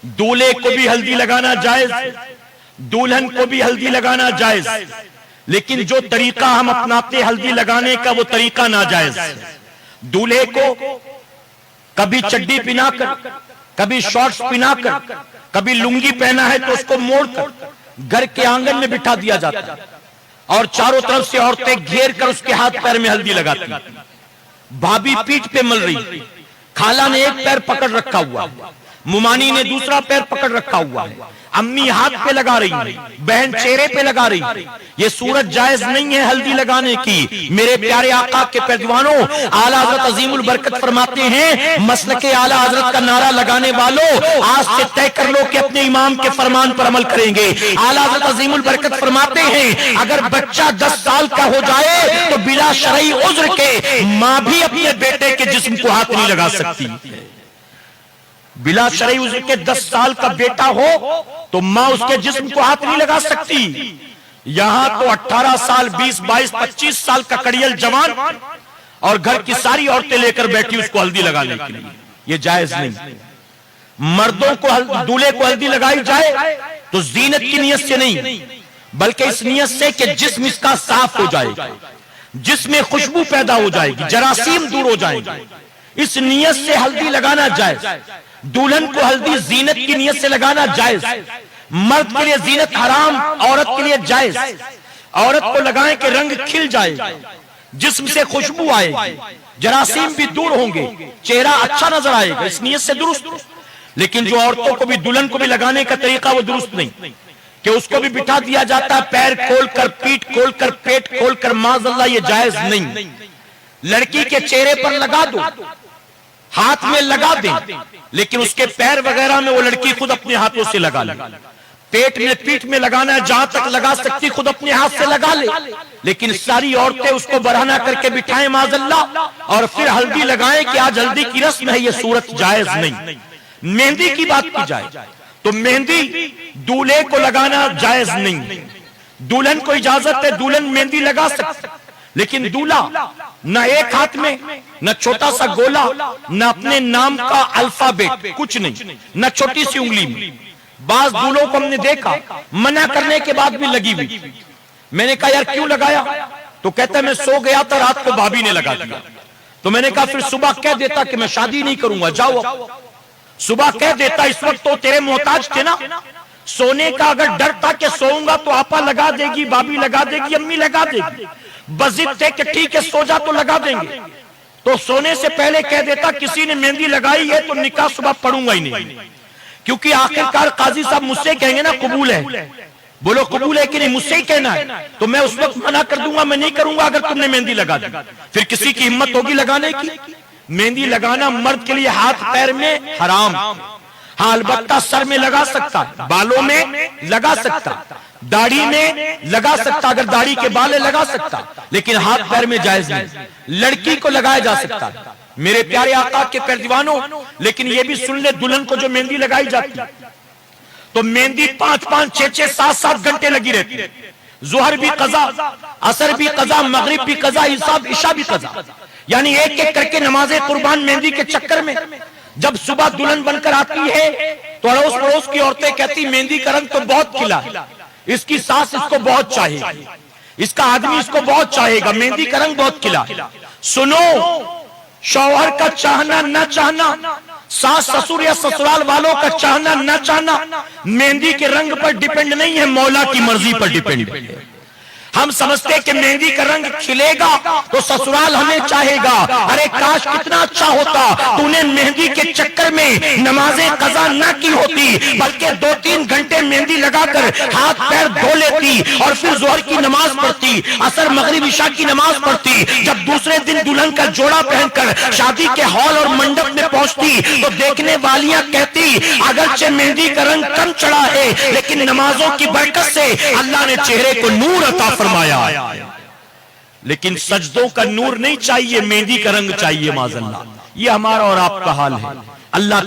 दूल्हे को भी हल्दी लगाना जायज, दुल्हन को भी हल्दी लगाना जायज, लेकिन जो तरीका हम अपनाते हल्दी लगाने का वो तरीका नाजायज। दूल्हे को कभी चड्डी पिनाकर, कभी शॉर्ट्स पिनाकर, कभी लुंगी पहना है तो उसको मोड़कर घर के आंगन में बिठा दिया जाता है और चारों तरफ से औरतें घेर कर उसके हाथ पैर में हल्दी लगाती। भाभी पीठ पे मल रही, खाला ने एक पैर पकड़ रखा हुआ, मुमानी ने दूसरा पैर पकड़ रखा हुआ है, अम्मी हाथ पे लगा रही है, बहन चेहरे पे लगा रही है। ये सूरत जायज नहीं है हल्दी लगाने की। मेरे प्यारे आका के पैरवानों, आला हजरत अजीमुल बरकत फरमाते हैं, मसलके आला हजरत का नारा लगाने वालों आज से तय कर लो कि अपने इमाम के फरमान पर अमल करेंगे। आला हजरत अजीमुल बरकत फरमाते हैं, अगर बच्चा 10 साल का हो जाए तो बिला शरई उज्र के मां भी अपने बेटे के जिस्म को हाथ नहीं लगा सकती। बिला शरई उज्र के 10 साल का बेटा हो तो मां उसके जिस्म को हाथ नहीं लगा सकती। यहां तो 18 साल, 20, 22, 25 साल का कड़ियल जवान और घर की सारी औरतें लेकर बैठी उसको हल्दी लगाने के लिए। यह जायज नहीं। मर्दों को, दूल्हे को हल्दी लगाई जाए तो जीनत की नियत से नहीं, बल्कि इस नियत से कि जिस्म इसका साफ हो जाएगा, जिसमें खुशबू पैदा हो जाएगी, जरासीम दूर हो जाएंगे। इस नियत से हल्दी लगाना जायज। दुल्हन को हल्दी जीनत की नियत से लगाना जायज। मर्द के लिए जीनत हराम, औरत के लिए जायज। औरत को लगाएं कि रंग खिल जाएगा, जिस्म से खुशबू आएगी, जरासीम भी दूर होंगे, चेहरा अच्छा नजर आएगा, इस नियत से दुरुस्त। लेकिन जो औरतों को भी, दुल्हन को भी लगाने का तरीका वो दुरुस्त नहीं कि उसको भी बिठा दिया जाता है पैर खोलकर, पीठ खोलकर, पेट खोलकर, माज़अल्लाह ये जायज नहीं। लड़की के चेहरे पर लगा दो, हाथ में लगा दें, लेकिन उसके पैर वगैरह में वो लड़की खुद अपने हाथों से लगा ले। पेट में, पीठ में लगाना है, जहां तक लगा सकती खुद अपने हाथ से लगा ले, लेकिन सारी औरतें उसको बरहना करके बिठाएं माज़अल्लाह और फिर हल्दी लगाएं कि आज हल्दी की रस्म है, ये सूरत जायज नहीं। मेहंदी की बात की जाए तो मेहंदी दूल्हे को लगाना जायज नहीं। दुल्हन को इजाजत है, दुल्हन मेहंदी लगा सकती, लेकिन दूल्हा न एक हाथ में, न छोटा सा गोला, न अपने नाम का अल्फाबेट, कुछ नहीं, न छोटी सी उंगली में। बाज दूल्हों को हमने देखा मना करने के बाद भी लगी हुई। मैंने कहा यार क्यों लगाया? तो कहता है मैं सो गया था, रात को भाभी ने लगा दिया। तो मैंने कहा फिर सुबह कह देता कि मैं शादी नहीं करूंगा, जाओ। सुबह कह देता, इस वक्त तो तेरे मोहताज थे ना। सोने का अगर डर था कि सोऊंगा तो आपा लगा देगी, भाभी लगा देगी, अम्मी लगा देगी, बजिद थे कि ठीक है सो जा तो लगा देंगे, तो सोने से पहले कह देता किसी ने मेहंदी लगाई है तो निकाह सुबह पढ़ूंगा ही नहीं, क्योंकि आखिरकार काजी साहब मुझसे कहेंगे ना कबूल है, बोलो कबूल है कि नहीं, मुझसे ही कहना है, तो मैं उस वक्त मना कर दूंगा, मैं नहीं करूंगा अगर तुमने मेहंदी लगा दी। फिर किसी की हिम्मत होगी लगाने की? मेहंदी लगाना मर्द के लिए हाथ पैर में हराम। हाँ अलबत्ता सर में लगा सकता, बालों में लगा सकता, दाढ़ी में लगा सकता, अगर दाढ़ी के बाल लगा सकता, लेकिन हाथ पैर में जायज नहीं। लड़की को लगाया जा सकता मेरे प्यारे आका के पैर दीवानों, लेकिन ये भी सुन ले, दुल्हन को जो मेहंदी लगाई जाती तो मेहंदी 5-5, 6-6, 7-7 घंटे लगी रहती है। जोहर भी कजा, असर भी कजा, मगरिब भी कजा, ईशा भी कजा, यानी एक एक करके नमाजें कुर्बान मेहंदी के चक्कर में। जब सुबह दुल्हन बनकर आती है तो अड़ोस पड़ोस की औरतें कहती मेहंदी का रंग तो बहुत खिला, इसकी सास इसको बहुत चाहेगी, इसका आदमी इसको बहुत चाहेगा, मेहंदी का रंग बहुत खिला। सुनो, शौहर का चाहना न चाहना, सास ससुर या ससुराल वालों का चाहना न चाहना मेहंदी के रंग पर डिपेंड नहीं है, मौला की मर्जी पर डिपेंड है। हम समझते कि मेहंदी का रंग खिलेगा तो ससुराल हमें चाहेगा। अरे काश कितना अच्छा होता तूने मेहंदी के चक्कर में नमाजें कजा न की होती, बल्कि 2-3 घंटे मेहंदी लगाकर हाथ पैर धो लेती और फिर जोहर की नमाज पढ़ती, असर मगरिब ईशा की नमाज पढ़ती। जब दूसरे दिन दुल्हन का जोड़ा पहनकर शादी के हॉल और मंडप में पहुंचती तो देखने वालियां कहती अगरचे मेहंदी का रंग कम चढ़ा है, लेकिन नमाजों की बरकत से अल्लाह ने चेहरे को नूर अता फरमाया। लेकिन सजदों का नूर नहीं चाहिए, मेहंदी का रंग चाहिए माज़अल्लाह। ये हमारा और आपका हाल है। अल्लाह